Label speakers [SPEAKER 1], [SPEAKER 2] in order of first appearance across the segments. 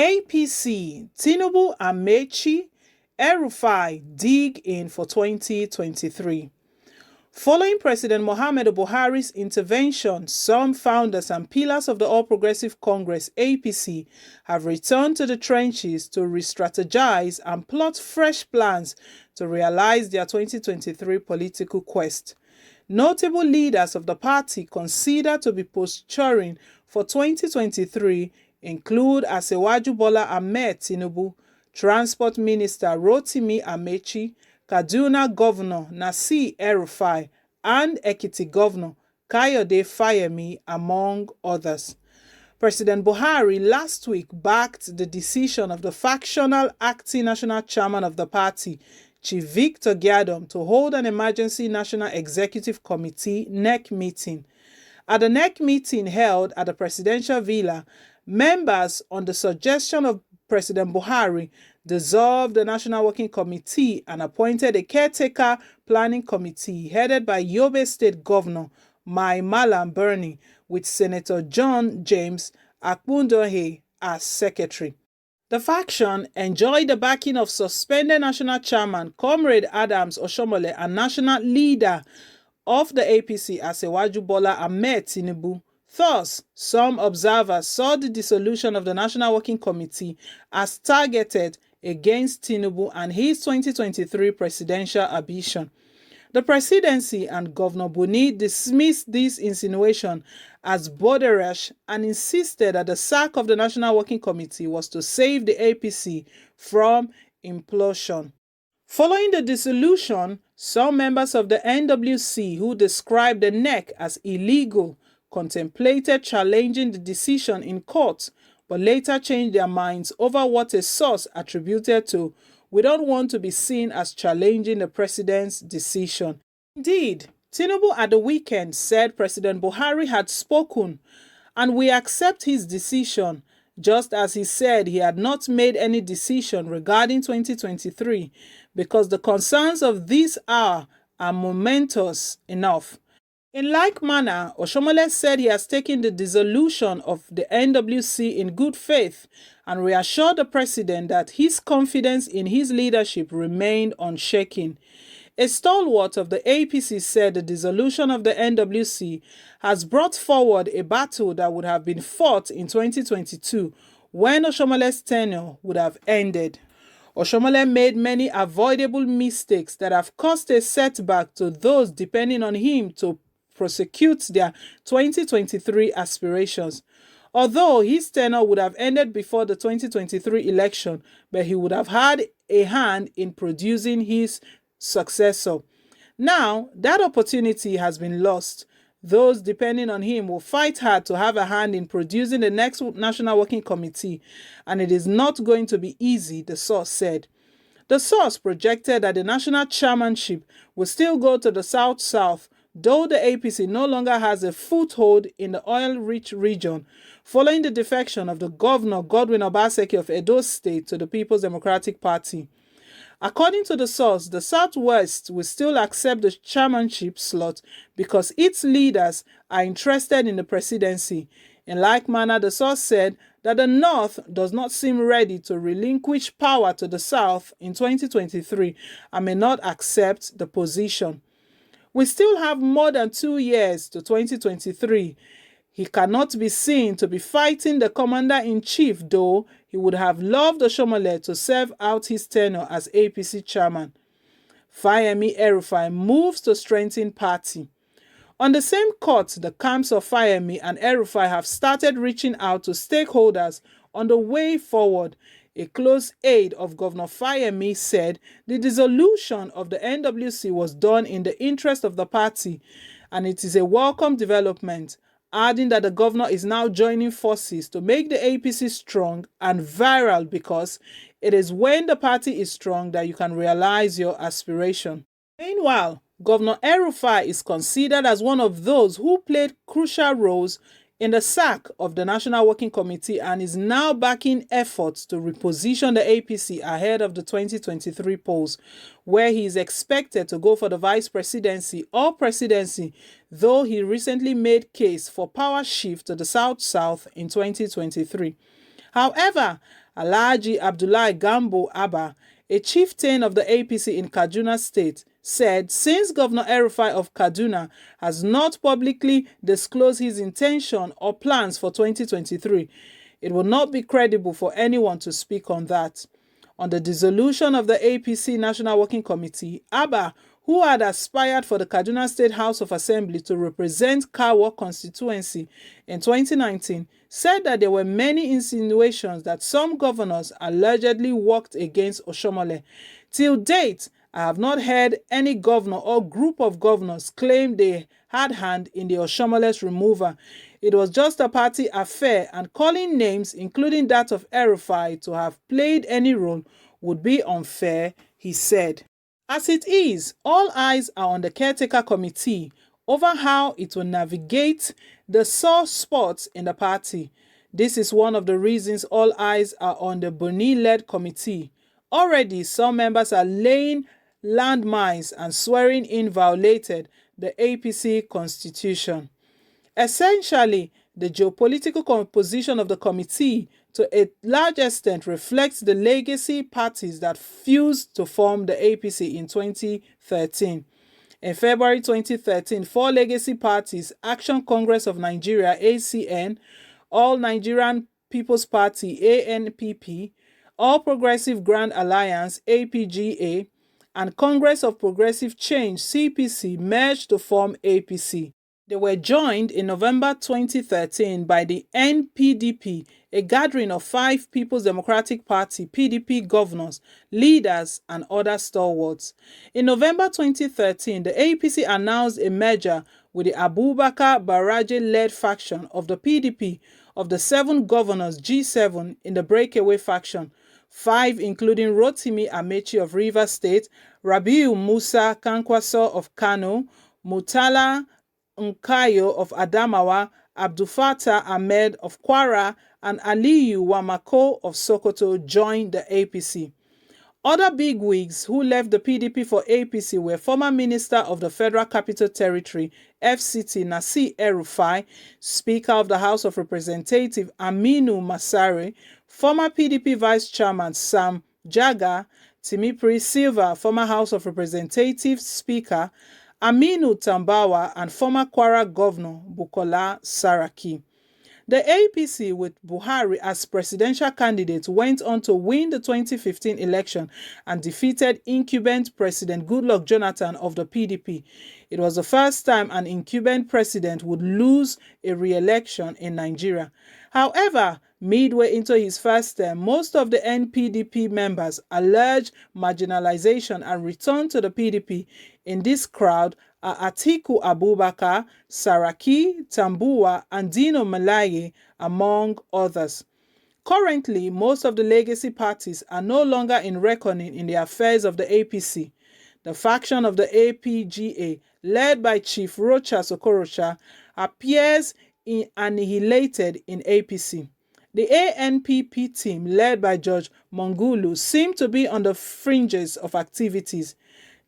[SPEAKER 1] APC, Tinubu, Amaechi, Rufai dig in for 2023. Following President Muhammadu Buhari's intervention, some founders and pillars of the All Progressive Congress (APC) have returned to the trenches to re-strategize and plot fresh plans to realize their 2023 political quest. Notable leaders of the party considered to be posturing for 2023 include Asiwaju Bola Tinubu, Transport Minister Rotimi Amaechi, Kaduna Governor Nasir El-Rufai, and Ekiti Governor Kayode Fayemi, among others. President Buhari last week backed the decision of the factional acting national chairman of the party, Chief Victor Gyadom, to hold an emergency National Executive Committee (NEC) meeting. At the NEC meeting held at the presidential villa, members, on the suggestion of President Buhari, dissolved the National Working Committee and appointed a caretaker planning committee headed by Yobe State Governor Mai Malam Birni, with Senator John James Akpundohe as secretary. The faction enjoyed the backing of suspended national chairman Comrade Adams Oshomole and national leader of the APC Asiwaju Bola Tinubu. Thus, some observers saw the dissolution of the National Working Committee as targeted against Tinubu and his 2023 presidential ambition. The presidency and Governor Buni dismissed this insinuation as boarderish and insisted that the sack of the National Working Committee was to save the APC from implosion. Following the dissolution, some members of the NWC, who described the NEC as illegal, contemplated challenging the decision in court, but later changed their minds over what a source attributed to "We don't want to be seen as challenging the president's decision." Indeed, Tinubu at the weekend said President Buhari had spoken and "we accept his decision," just as he said he had not made any decision regarding 2023 because the concerns of this hour are momentous enough. In like manner, Oshomole said he has taken the dissolution of the NWC in good faith and reassured the president that his confidence in his leadership remained unshaken. A stalwart of the APC said the dissolution of the NWC has brought forward a battle that would have been fought in 2022 when Oshomole's tenure would have ended. Oshomole made many avoidable mistakes that have caused a setback to those depending on him to prosecute their 2023 aspirations. Although his tenure would have ended before the 2023 election, but he would have had a hand in producing his successor. Now, that opportunity has been lost. Those depending on him will fight hard to have a hand in producing the next National Working Committee, and it is not going to be easy, the source said. The source projected that the national chairmanship will still go to the South-South, though the APC no longer has a foothold in the oil-rich region, following the defection of the governor Godwin Obaseki of Edo State to the People's Democratic Party. According to the source, the Southwest will still accept the chairmanship slot because its leaders are interested in the presidency. In like manner, the source said that the North does not seem ready to relinquish power to the South in 2023 and may not accept the position. We still have more than 2 years to 2023. He cannot be seen to be fighting the commander-in-chief, though he would have loved Oshomole to serve out his tenure as APC chairman. Fayemi El-Rufai moves to strengthen party. On the same court, the camps of Fayemi and El-Rufai have started reaching out to stakeholders on the way forward. A close aide of Governor Fayemi said the dissolution of the NWC was done in the interest of the party and it is a welcome development, adding that the governor is now joining forces to make the APC strong and viral because it is when the party is strong that you can realize your aspiration. Meanwhile, Governor El-Rufai is considered as one of those who played crucial roles in the sack of the National Working Committee and is now backing efforts to reposition the APC ahead of the 2023 polls, where he is expected to go for the vice presidency or presidency, though he recently made case for power shift to the South-South in 2023. However, Alhaji Abdullahi Gambo Abba, a chieftain of the APC in Kaduna State, said since Governor Rufai of Kaduna has not publicly disclosed his intention or plans for 2023, it will not be credible for anyone to speak on that. On the dissolution of the APC National Working Committee, Abba, who had aspired for the Kaduna State House of Assembly to represent Kawo constituency in 2019, said that there were many insinuations that some governors allegedly worked against Oshomole. Till date, I have not heard any governor or group of governors claim they had hand in the Oshomole's removal. It was just a party affair, and calling names, including that of Rufai, to have played any role would be unfair, he said. As it is, all eyes are on the caretaker committee over how it will navigate the sore spots in the party. This is one of the reasons all eyes are on the Boni-led committee. Already, some members are laying landmines and swearing in violated the APC constitution. Essentially, the geopolitical composition of the committee to a large extent reflects the legacy parties that fused to form the APC in 2013. In February 2013, four legacy parties, Action Congress of Nigeria (ACN), All Nigerian People's Party (ANPP), All Progressive Grand Alliance (APGA), and Congress of Progressive Change (CPC) merged to form APC. They were joined in November 2013 by the NPDP, a gathering of 5 People's Democratic Party (PDP) governors, leaders, and other stalwarts. In November 2013, the APC announced a merger with the Abubakar Baraje-led faction of the PDP of the 7 governors G7 in the breakaway faction, 5 including Rotimi Amaechi of Rivers State, Rabiu Musa Kwankwaso of Kano, Murtala Nkayo of Adamawa, Abdulfatah Ahmed of Kwara, and Aliyu Wamako of Sokoto joined the APC. Other bigwigs who left the PDP for APC were former Minister of the Federal Capital Territory, FCT, Nasir El-Rufai, Speaker of the House of Representatives, Aminu Masari, former PDP Vice Chairman, Sam Jaga, Timipri Silva, former House of Representatives Speaker, Aminu Tambawa, and former Kwara Governor, Bukola Saraki. The APC, with Buhari as presidential candidate, went on to win the 2015 election and defeated incumbent President Goodluck Jonathan of the PDP. It was the first time an incumbent president would lose a re-election in Nigeria. However, midway into his first term, most of the NPDP members alleged marginalization and returned to the PDP. In this crowd are Atiku Abubakar, Saraki, Tambuwa, and Dino Melaye, among others. Currently, most of the legacy parties are no longer in reckoning in the affairs of the APC. The faction of the APGA, led by Chief Rochas Okorocha, appears annihilated in APC. The ANPP team, led by George Mongulu, seem to be on the fringes of activities.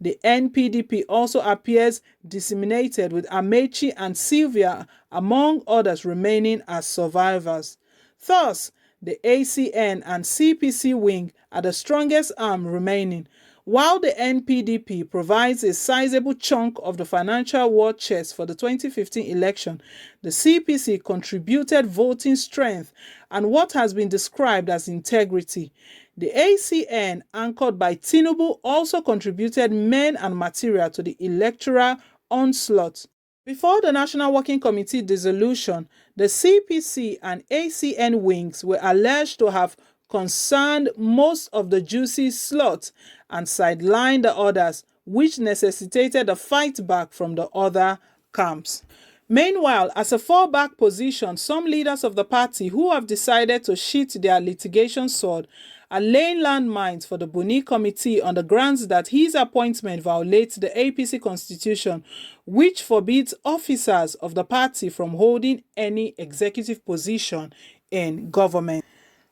[SPEAKER 1] The NPDP also appears disseminated, with Amaechi and Sylvia, among others, remaining as survivors. Thus, the ACN and CPC wing are the strongest arm remaining. While the NPDP provides a sizable chunk of the financial war chest for the 2015 election, the CPC contributed voting strength and what has been described as integrity. The ACN, anchored by Tinubu, also contributed men and material to the electoral onslaught. Before the National Working Committee dissolution, the CPC and ACN wings were alleged to have concerned most of the juicy slots and sidelined the others, which necessitated a fight back from the other camps. Meanwhile, as a fallback position, some leaders of the party who have decided to sheath their litigation sword are laying landmines for the Boni Committee on the grounds that his appointment violates the APC constitution, which forbids officers of the party from holding any executive position in government.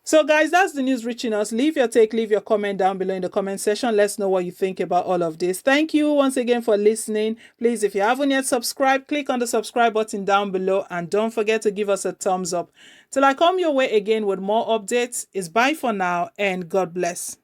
[SPEAKER 1] So, guys, that's the news reaching us. Leave your take, leave your comment down below in the comment section. Let's know what you think about all of this. Thank you once again for listening. Please, if you haven't yet subscribed, click on the subscribe button down below and don't forget to give us a thumbs up. Till I come your way again with more updates, it's bye for now and God bless.